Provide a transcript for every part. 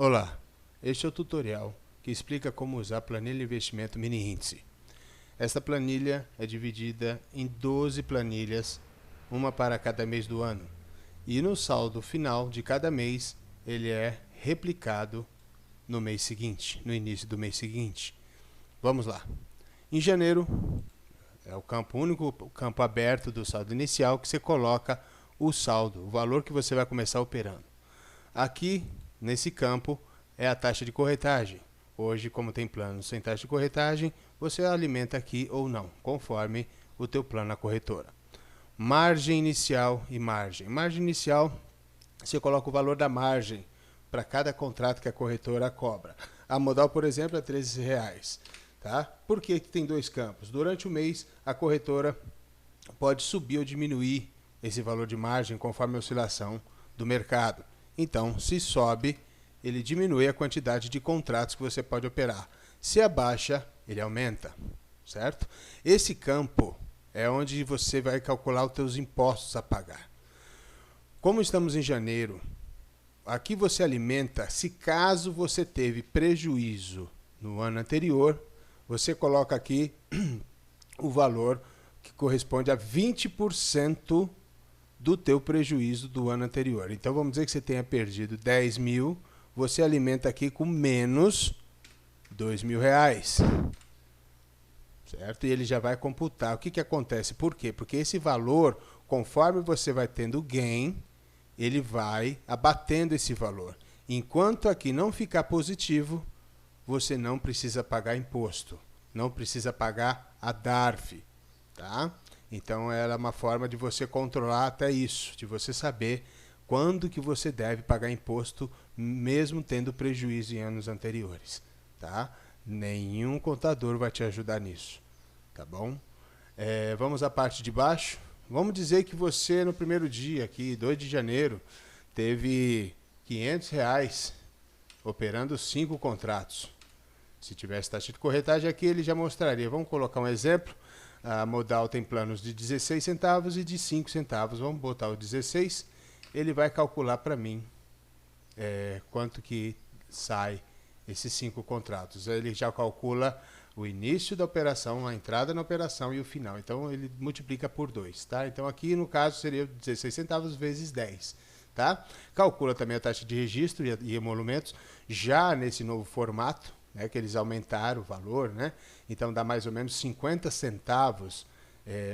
Olá, este é o tutorial que explica como usar a planilha de investimento mini índice. Esta planilha é dividida em 12 planilhas, uma para cada mês do ano. E no saldo final de cada mês, ele é replicado no mês seguinte, no início do mês seguinte. Vamos lá. Em janeiro, é o único campo aberto do saldo inicial que você coloca o saldo, o valor que você vai começar operando. Aqui, nesse campo, é a taxa de corretagem. Hoje, como tem plano sem taxa de corretagem, você alimenta aqui ou não, conforme o teu plano na corretora. Margem inicial e margem. Margem inicial, você coloca o valor da margem para cada contrato que a corretora cobra. A modal, por exemplo, é R$13. Tá? Por que tem dois campos? Durante o mês, a corretora pode subir ou diminuir esse valor de margem conforme a oscilação do mercado. Então, se sobe, ele diminui a quantidade de contratos que você pode operar. Se abaixa, ele aumenta, certo? Esse campo é onde você vai calcular os teus impostos a pagar. Como estamos em janeiro, aqui você alimenta, se caso você teve prejuízo no ano anterior, você coloca aqui o valor que corresponde a 20% do teu prejuízo do ano anterior. Então, vamos dizer que você tenha perdido 10 mil, você alimenta aqui com menos R$2.000. Certo? E ele já vai computar. O que acontece? Por quê? Porque esse valor, conforme você vai tendo gain, ele vai abatendo esse valor. Enquanto aqui não ficar positivo, você não precisa pagar imposto. Não precisa pagar a DARF. Tá? Então, ela é uma forma de você controlar até isso, de você saber quando que você deve pagar imposto, mesmo tendo prejuízo em anos anteriores. Tá? Nenhum contador vai te ajudar nisso. Tá bom? Vamos à parte de baixo. Vamos dizer que você, no primeiro dia, aqui, 2 de janeiro, teve R$500 operando 5 contratos. Se tivesse taxa de corretagem aqui, ele já mostraria. Vamos colocar um exemplo. A modal tem planos de 16 centavos e de 5 centavos. Vamos botar o 16. Ele vai calcular para mim quanto que sai esses 5 contratos. Ele já calcula o início da operação, a entrada na operação e o final. Então, ele multiplica por 2. Tá? Então, aqui no caso seria 16 centavos vezes 10. Tá? Calcula também a taxa de registro e emolumentos já nesse novo formato. Que eles aumentaram o valor, né? Então dá mais ou menos 50 centavos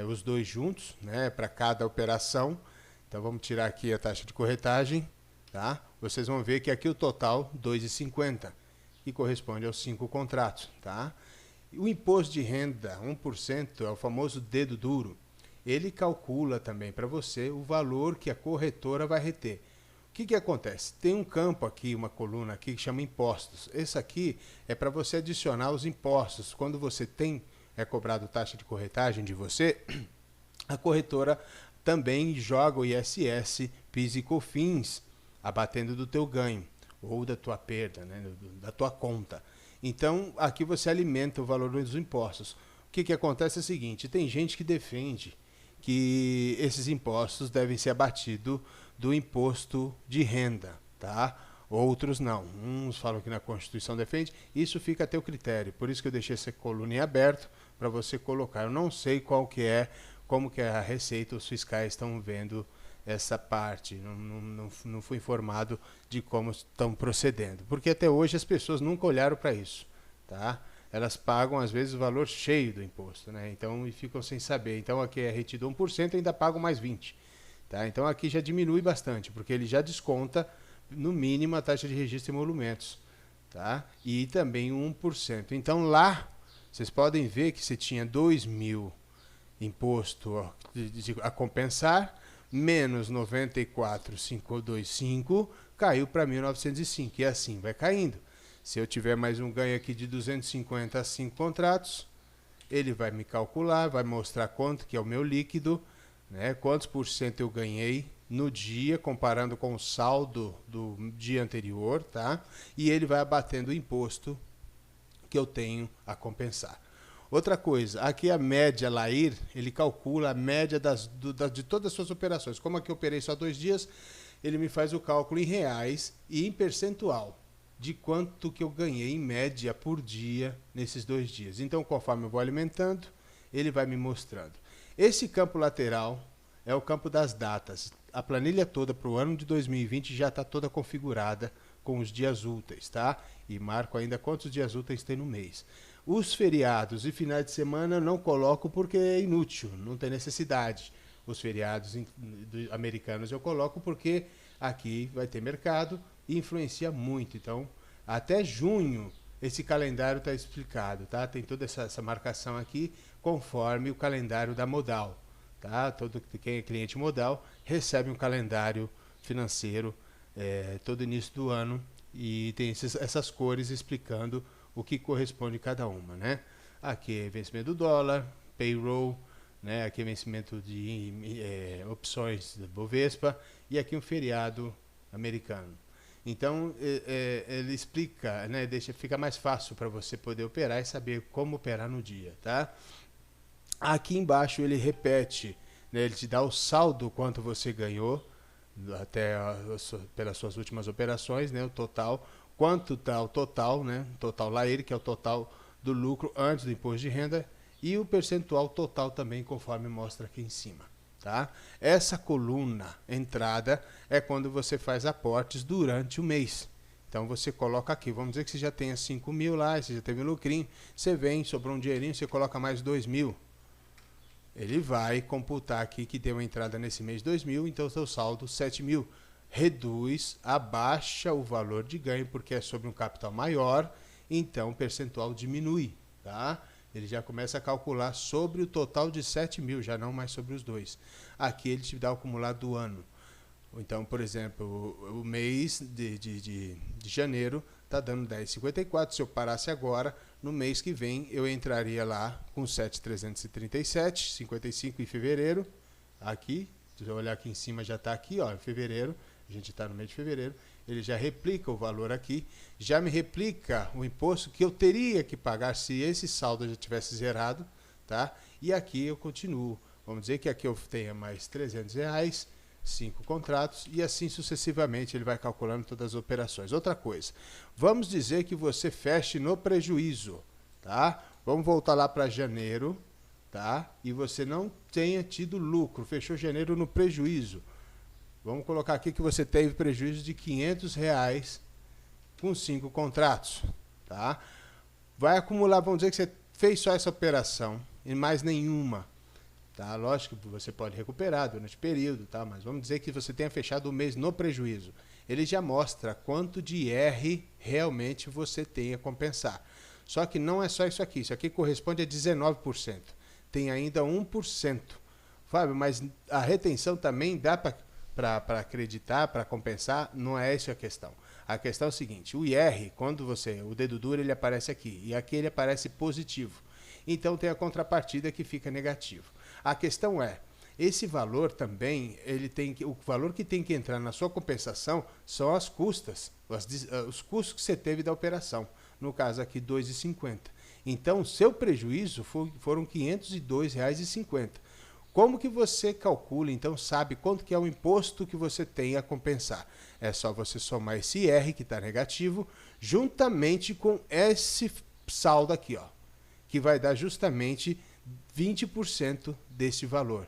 os dois juntos, né? Para cada operação. Então vamos tirar aqui a taxa de corretagem, tá? Vocês vão ver que aqui o total R$2,50, que corresponde aos 5 contratos, tá? O imposto de renda, 1%, é o famoso dedo duro. Ele calcula também para você o valor que a corretora vai reter. O que acontece? Tem um campo aqui, uma coluna aqui que chama impostos. Esse aqui é para você adicionar os impostos. Quando você é cobrado taxa de corretagem de você, a corretora também joga o ISS, PIS e COFINS, abatendo do teu ganho ou da tua perda, né? Da tua conta. Então, aqui você alimenta o valor dos impostos. O que acontece é o seguinte, tem gente que defende que esses impostos devem ser abatidos do imposto de renda, tá? Outros não. Uns falam que na Constituição defende. Isso fica a teu critério. Por isso que eu deixei essa coluna em aberto para você colocar. Eu não sei como que é a Receita, os fiscais estão vendo essa parte. Não fui informado de como estão procedendo. Porque até hoje as pessoas nunca olharam para isso, tá? Elas pagam, às vezes, o valor cheio do imposto, né? Então, e ficam sem saber. Então, aqui é retido 1%, ainda pagam mais 20%. Tá? Então, aqui já diminui bastante, porque ele já desconta, no mínimo, a taxa de registro e emolumentos. Tá? E também 1%. Então, lá, vocês podem ver que você tinha 2.000 imposto a compensar, menos 94.525, caiu para 1.905. E assim vai caindo. Se eu tiver mais um ganho aqui de 250 a 5 contratos, ele vai me calcular, vai mostrar quanto que é o meu líquido, né, quantos por cento eu ganhei no dia, comparando com o saldo do dia anterior, tá? E ele vai abatendo o imposto que eu tenho a compensar. Outra coisa, aqui a média LAIR, ele calcula a média de todas as suas operações. Como aqui eu operei só 2 dias, ele me faz o cálculo em reais e em percentual. de quanto que eu ganhei em média por dia nesses 2 dias. Então, conforme eu vou alimentando, ele vai me mostrando. Esse campo lateral é o campo das datas. A planilha toda para o ano de 2020 já está toda configurada com os dias úteis, tá? E marco ainda quantos dias úteis tem no mês. Os feriados e finais de semana eu não coloco porque é inútil, não tem necessidade. Os feriados americanos eu coloco porque aqui vai ter mercado e influencia muito. Então, até junho, esse calendário está explicado, tá? Tem toda essa marcação aqui conforme o calendário da Modal, tá? Todo quem é cliente Modal recebe um calendário financeiro todo início do ano e tem essas cores explicando o que corresponde a cada uma, né? Aqui é vencimento do dólar, payroll, né? Aqui é vencimento de opções do Bovespa e aqui um feriado americano. Então, ele explica, né? Fica mais fácil para você poder operar e saber como operar no dia, tá? Aqui embaixo ele repete, né? Ele te dá o saldo quanto você ganhou pelas suas últimas operações, né? O total, quanto está o total, né? Total LAIR, que é o total do lucro antes do imposto de renda, e o percentual total também, conforme mostra aqui em cima. Tá? Essa coluna entrada é quando você faz aportes durante o mês. Então você coloca aqui, vamos dizer que você já tenha 5 mil lá, você já teve um lucrinho, você vem, sobrou um dinheirinho, você coloca mais 2 mil. Ele vai computar aqui que deu uma entrada nesse mês 2 mil, então o seu saldo 7 mil. Reduz, abaixa o valor de ganho, porque é sobre um capital maior, então o percentual diminui. Tá? Ele já começa a calcular sobre o total de 7 mil, já não mais sobre os dois. Aqui ele te dá o acumulado do ano. Então, por exemplo, o mês de janeiro está dando 10,54. Se eu parasse agora, no mês que vem eu entraria lá com 7,337, 55 em fevereiro. Aqui, se eu olhar aqui em cima, já está aqui, ó, em fevereiro. A gente está no mês de fevereiro. Ele já replica o valor aqui, já me replica o imposto que eu teria que pagar se esse saldo já tivesse zerado, tá? E aqui eu continuo. Vamos dizer que aqui eu tenha mais R$300, 5 contratos, e assim sucessivamente ele vai calculando todas as operações. Outra coisa, vamos dizer que você feche no prejuízo, tá? Vamos voltar lá para janeiro, tá? E você não tenha tido lucro, fechou janeiro no prejuízo. Vamos colocar aqui que você teve prejuízo de R$500 com 5 contratos, tá? Vai acumular, vamos dizer que você fez só essa operação e mais nenhuma, tá? Lógico que você pode recuperar durante o período, tá? Mas vamos dizer que você tenha fechado o mês no prejuízo. Ele já mostra quanto de R realmente você tem a compensar. Só que não é só isso aqui corresponde a 19%. Tem ainda 1%. Fábio, mas a retenção também dá para acreditar, para compensar? Não é essa a questão. A questão é o seguinte, o IR, quando o dedo duro, ele aparece aqui, e aqui ele aparece positivo. Então tem a contrapartida que fica negativo. A questão é, esse valor também, o valor que tem que entrar na sua compensação são as custas, os custos que você teve da operação. No caso aqui, R$ 2,50. Então, seu prejuízo foram R$ 502,50. Como que você calcula, então, sabe quanto que é o imposto que você tem a compensar? É só você somar esse IR, que está negativo, juntamente com esse saldo aqui, ó, que vai dar justamente 20% desse valor.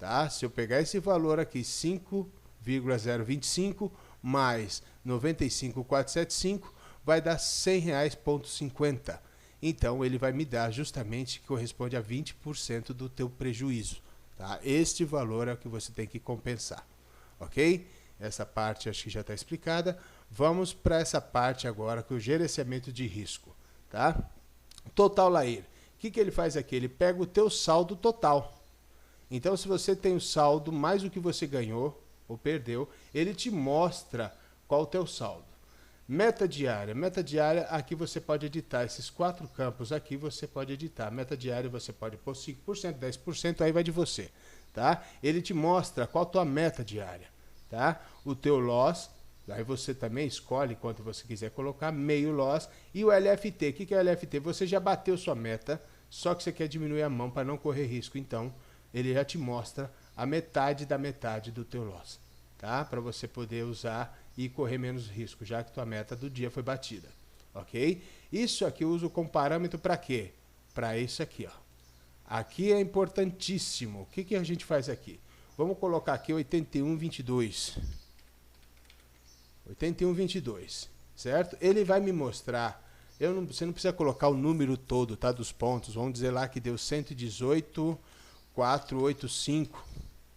Tá? Se eu pegar esse valor aqui, 5,025 mais 95,475, vai dar R$ 100,50. Então, ele vai me dar justamente, que corresponde a 20% do teu prejuízo. Tá? Este valor é o que você tem que compensar, ok? Essa parte acho que já está explicada. Vamos para essa parte agora, que é o gerenciamento de risco. Tá? Total LAIR. O que ele faz aqui? Ele pega o teu saldo total. Então, se você tem o saldo mais o que você ganhou ou perdeu, ele te mostra qual o teu saldo. Meta diária. Meta diária, aqui você pode editar. Esses 4 campos aqui você pode editar. Meta diária você pode pôr 5%, 10%, aí vai de você. Tá? Ele te mostra qual a tua meta diária. Tá? O teu loss, aí você também escolhe quanto você quiser colocar, meio loss. E o LFT. O que é o LFT? Você já bateu sua meta, só que você quer diminuir a mão para não correr risco. Então, ele já te mostra a metade da metade do teu loss. Tá? Para você poder usar e correr menos risco, já que tua meta do dia foi batida, ok? Isso aqui eu uso como parâmetro para quê? Para isso aqui, ó. Aqui é importantíssimo. O que a gente faz aqui? Vamos colocar aqui 81,22. 81,22, certo? Ele vai me mostrar, você não precisa colocar o número todo, tá, dos pontos. Vamos dizer lá que deu 118,485,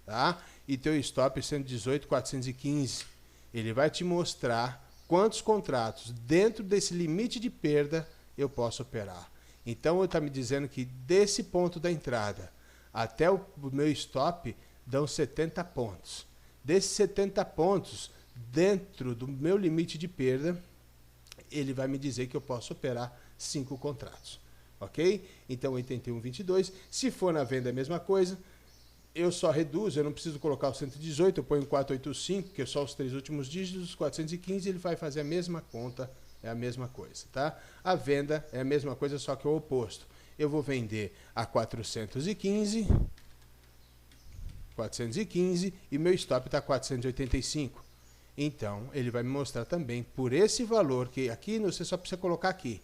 tá? E teu stop 118,415. Ele vai te mostrar quantos contratos dentro desse limite de perda eu posso operar. Então, ele está me dizendo que desse ponto da entrada até o meu stop dão 70 pontos. Desses 70 pontos, dentro do meu limite de perda, ele vai me dizer que eu posso operar 5 contratos. Ok? Então, 81,22. Se for na venda, é a mesma coisa. Eu só reduzo, eu não preciso colocar o 118, eu ponho 485, que é só os 3 últimos dígitos, 415, ele vai fazer a mesma conta, é a mesma coisa, tá? A venda é a mesma coisa, só que é o oposto. Eu vou vender a 415 e meu stop está 485. Então, ele vai me mostrar também por esse valor, que aqui você só precisa colocar aqui.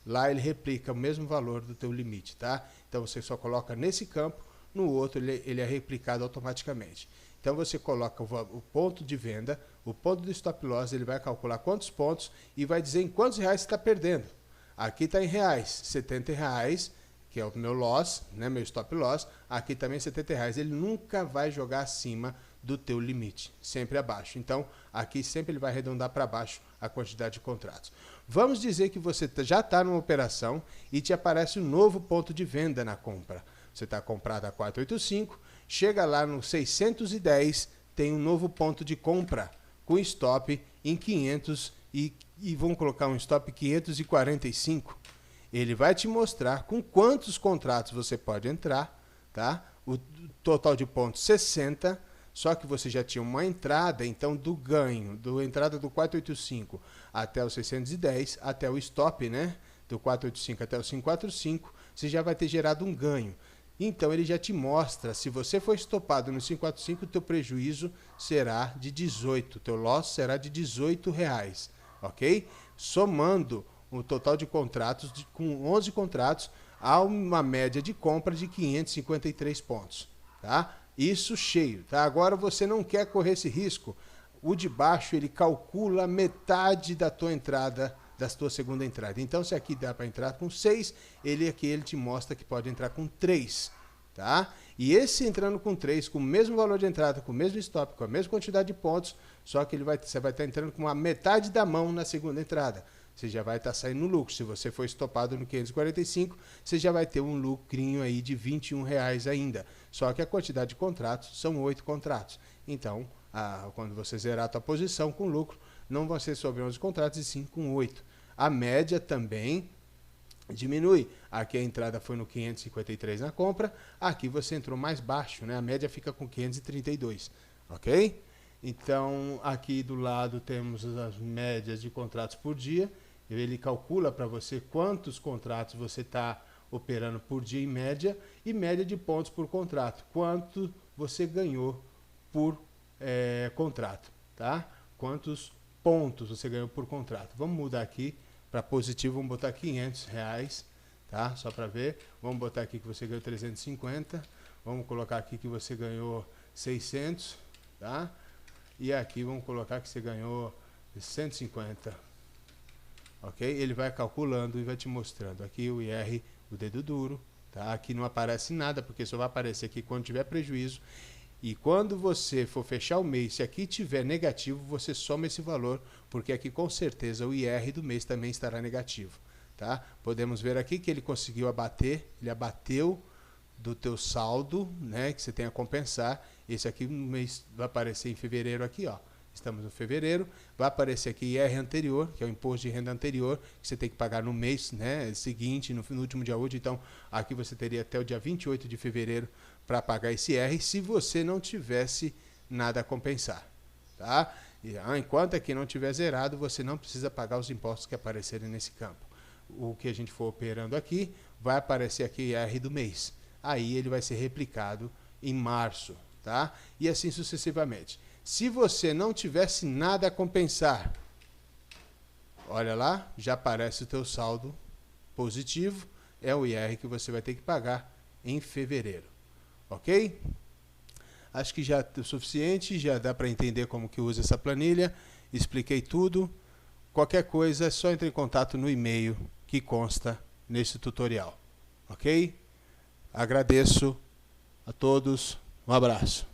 Lá ele replica o mesmo valor do teu limite, tá? Então, você só coloca nesse campo, no outro ele é replicado automaticamente. Então, você coloca o ponto de venda, o ponto do stop loss, ele vai calcular quantos pontos e vai dizer em quantos reais você está perdendo. Aqui está em reais, R$70, que é o meu loss, né, meu stop loss. Aqui também R$70. Ele nunca vai jogar acima do teu limite, sempre abaixo. Então, aqui sempre ele vai arredondar para baixo a quantidade de contratos. Vamos dizer que você já está numa operação e te aparece um novo ponto de venda na compra. Você está comprado a 485, chega lá no 610, tem um novo ponto de compra com stop em 500 e vamos colocar um stop 545. Ele vai te mostrar com quantos contratos você pode entrar, tá? O total de pontos 60, só que você já tinha uma entrada, então do ganho, da entrada do 485 até o 610, até o stop, né? Do 485 até o 545, você já vai ter gerado um ganho. Então ele já te mostra, se você for estopado no 545, o teu prejuízo será de 18, o teu loss será de R$18, ok? Somando o total de contratos, com 11 contratos, há uma média de compra de 553 pontos, tá? Isso cheio, tá? Agora você não quer correr esse risco, o de baixo ele calcula metade da tua entrada, da tua segunda entrada. Então, se aqui dá para entrar com 6, ele te mostra que pode entrar com 3, tá? E esse entrando com 3, com o mesmo valor de entrada, com o mesmo stop, com a mesma quantidade de pontos, só que você vai estar entrando com a metade da mão na segunda entrada. Você já vai estar saindo no lucro. Se você for estopado no 545, você já vai ter um lucrinho aí de R$21 ainda. Só que a quantidade de contratos são 8 contratos. Então, quando você zerar a tua posição com lucro, não vão ser sobre 11 contratos, e sim com 8. A média também diminui. Aqui a entrada foi no 553 na compra, aqui você entrou mais baixo, né? A média fica com 532, ok? Então, aqui do lado temos as médias de contratos por dia. Ele calcula para você quantos contratos você está operando por dia em média e média de pontos por contrato. Quanto você ganhou por contrato, tá? Quantos pontos você ganhou por contrato. Vamos mudar aqui para positivo, vamos botar R$500, tá? Só para ver. Vamos botar aqui que você ganhou 350. Vamos colocar aqui que você ganhou 600, tá? E aqui vamos colocar que você ganhou 150. Ok? Ele vai calculando e vai te mostrando. Aqui o IR, o dedo duro, tá? Aqui não aparece nada, porque só vai aparecer aqui quando tiver prejuízo. E quando você for fechar o mês, se aqui tiver negativo, você soma esse valor, porque aqui com certeza o IR do mês também estará negativo, tá? Podemos ver aqui que ele conseguiu abater, ele abateu do teu saldo, né, que você tem a compensar. Esse aqui no mês vai aparecer em fevereiro aqui, ó. Estamos no fevereiro, vai aparecer aqui IR anterior, que é o imposto de renda anterior, que você tem que pagar no mês, né, seguinte, no último dia útil. Então, aqui você teria até o dia 28 de fevereiro para pagar esse IR, se você não tivesse nada a compensar, tá? E, enquanto aqui não tiver zerado, você não precisa pagar os impostos que aparecerem nesse campo. O que a gente for operando aqui, vai aparecer aqui IR do mês. Aí ele vai ser replicado em março, tá? E assim sucessivamente. Se você não tivesse nada a compensar, olha lá, já aparece o teu saldo positivo, é o IR que você vai ter que pagar em fevereiro. Ok? Acho que já é o suficiente, já dá para entender como que usa essa planilha, expliquei tudo. Qualquer coisa é só entrar em contato no e-mail que consta nesse tutorial. Ok? Agradeço a todos, um abraço.